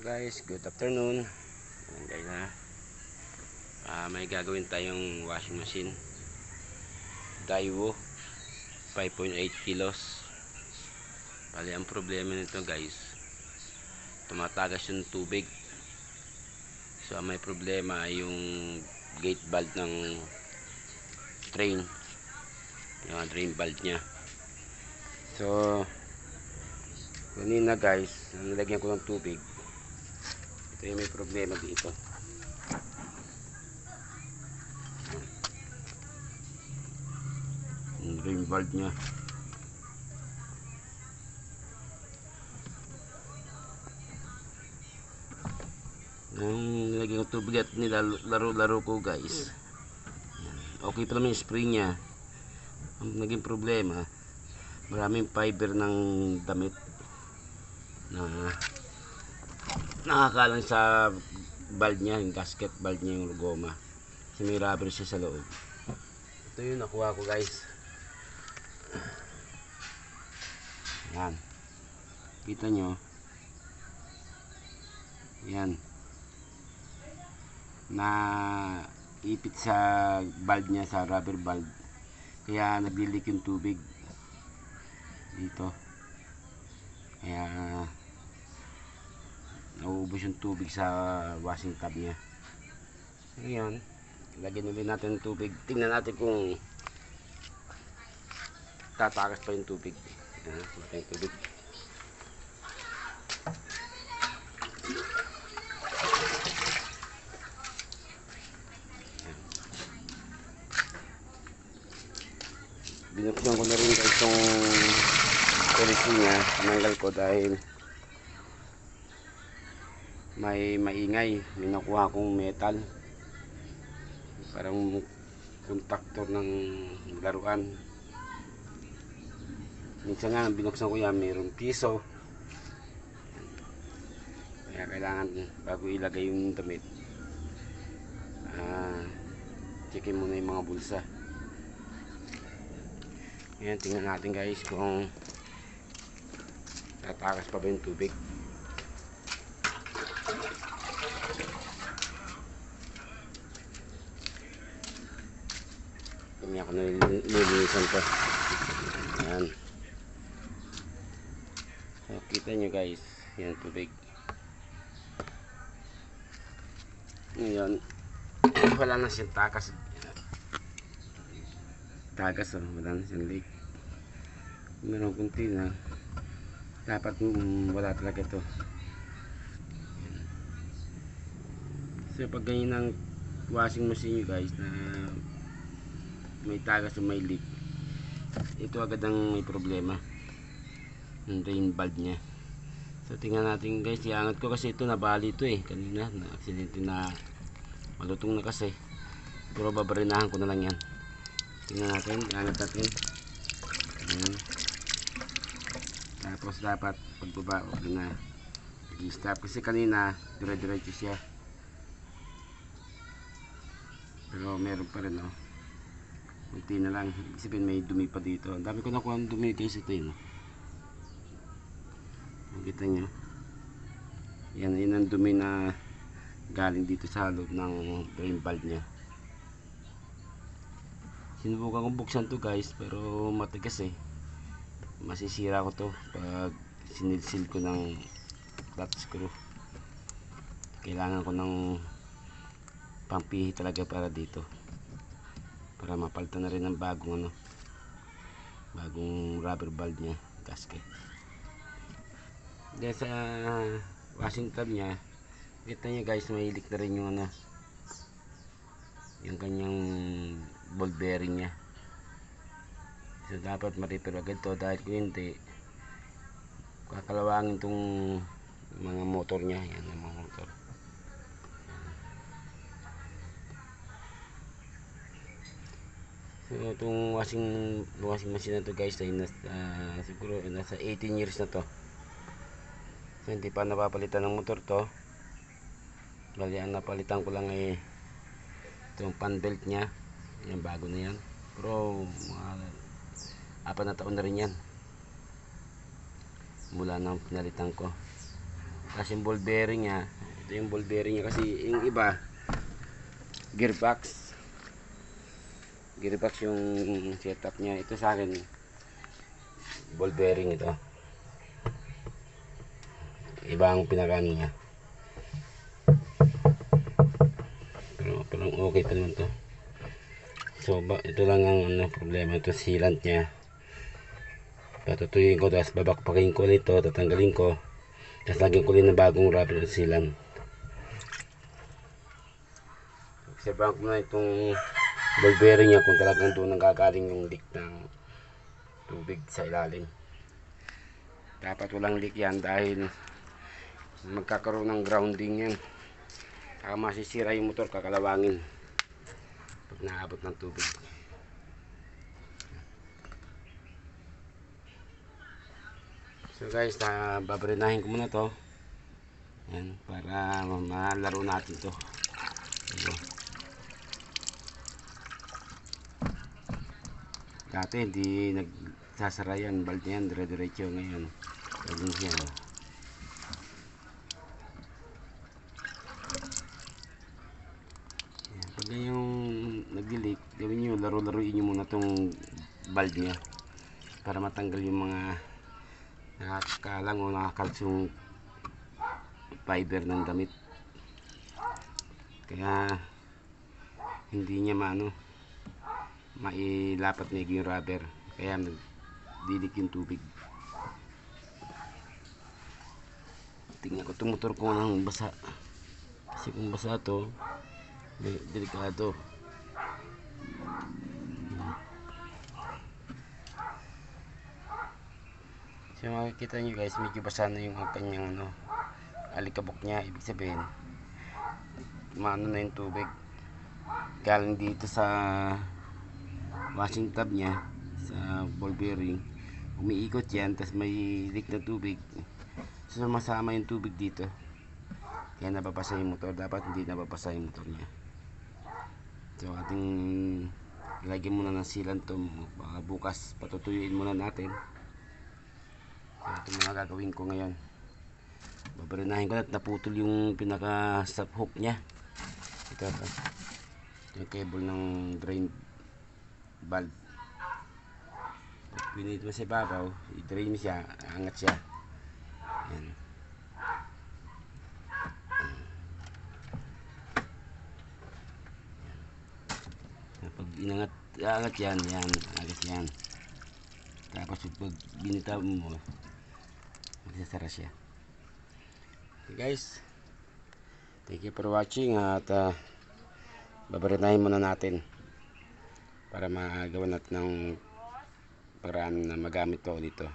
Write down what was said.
Guys, good afternoon. Ayan guys ha. May gagawin tayong washing machine Daewoo 5.8 kilos. Bali ang problema nito guys, tumatagas yung tubig. So may problema yung gate valve ng drain, yung drain valve nya. So kanina guys, nilagyan ko ng tubig. Ito yung may problema dito. Yung drain valve nya. Nung nilagyan ko tubig at nilalaro-laro ko guys, okay pa naman yung spray nya. Ang naging problema, maraming fiber ng damit na nakakalang sa valve nya, yung gasket valve nya, yung goma, kasi may rubber siya sa loob. Ito yung nakuha ko guys. Yan, kita nyo yan, na ipit sa valve nya, sa rubber valve, kaya naglilik yung tubig dito, kaya nauubos yung tubig sa washing tub nya. Ngayon, lagyan ulit natin ng tubig. Tingnan natin kung tatakas pa yung tubig. Ayan, yung tubig. Binuksan ko na rin itong policy nya, tinanggal ko dahil may maingay. May nakuha kong metal, parang contactor ng laruan. Minsan nga binuksan ko yan, mayroong piso, kaya kailangan bago ilagay yung damit, checkin muna yung mga bulsa. Ngayon tingnan natin guys kung tatakas pa ba yung tubig. Hindi ako nililinisan to. Ayan. So kita nyo guys, yan tubig. Ngayon wala na siyang takas. Tagas, wala na siyang leak. Meron kunti na, dapat wala talaga ito. So pag ganyan ang washing machine nyo guys, na may tagas o may leak, ito agad ang may problema, yung drain valve nya. So tingnan natin guys, iangat ko kasi ito, nabali ito kanina, na aksidente na malutong na kasi, pero babarinahan ko na lang yan. Tingnan natin, iangat natin. Ayan. Tapos dapat pagbaba, okay na, i-stop kasi kanina dire-diretso siya, pero meron pa rin kunti na lang. Ibig sabihin may dumi pa dito. Ang dami ko nakuha ng dumi guys. Ito yun, nakita nyo, yan ang dumi na galing dito sa loob ng drain valve nya. Sinubukan kong buksan to guys, pero matigas masisira ko to pag sinilsil ko ng flat screw. Kailangan ko ng pampihi talaga para dito, para mapalitan na rin ng bagong bagong rubber valve nya, gasket. Dahil sa washing tub nya, kita nyo guys, may leak na rin yung yung kanyang ball bearing nya. So dapat ma-repair agad to, dahil kung hindi, kakalawangin tong mga motor nya. Yan ang mga motor. So itong washing machine na to guys, ay siguro nasa 18 years na to. So hindi pa napapalitan ng motor to. Bali ang napalitan ko lang itong fan belt nya, yung bago na yan, pero mga 4 na taon na rin yan mula nang pinalitan ko. Tapos yung ball bearing niya, ito yung ball bearing niya kasi yung iba gearbox yung setup niya. Ito sa akin ball bearing ito, iba ang pinakano niya, pero parang okay pa naman to. So ito lang ang problema, ito sealant niya. Patutuyuin ko, tapos babakpakin ko nito, tatanggalin ko, tapos lagyan ko rin ng bagong rubber sealant. Obserbahan ko na itong ball bearing niya kung talagang doon ang gagaling yung leak ng tubig sa ilalim. Dapat walang leak yan dahil magkakaroon ng grounding yan, saka masisira yung motor, kakalawangin pag naabot ng tubig. So guys, babarinahin ko muna to yan, para malaro natin to. Dati hindi nagsasara yan, balde yan, dire-diretso. Ngayon gawin siya. Pag yung nag-leak, gawin nyo, laro-laruin nyo muna tong valve nya para matanggal yung mga nakakalang o nakakalsong fiber ng damit, kaya hindi niya mailapat na yung rubber, kaya nagdilik yung tubig. Tingnan ko itong motor ko ng basa, kasi kung basa to delikado. So makikita nyo guys, medyo basa na yung kanyang alikabok niya. Ibig sabihin maano na yung tubig galing dito sa washing tub niya sa ball bearing, umiikot yan, tas may leak na tubig, so sumasama yung tubig dito, kaya nababasa yung motor. Dapat hindi nababasa yung motor niya. So ating lagyan muna ng sealant to, baka bukas patutuyuin muna natin. So ito mga gagawin ko ngayon, babarinahin ko na. Naputol yung pinaka stop hook nya, ito yung cable ng drain valve. Pinit mo sa ibabaw, i-drain siya, angat siya. Yan. Pag angat yan, angat yan. Tapos pag binitaw mo, magsasara siya. Okay guys, thank you for watching, at babarinahin muna natin para magawa natin ng paraan na magamit to dito.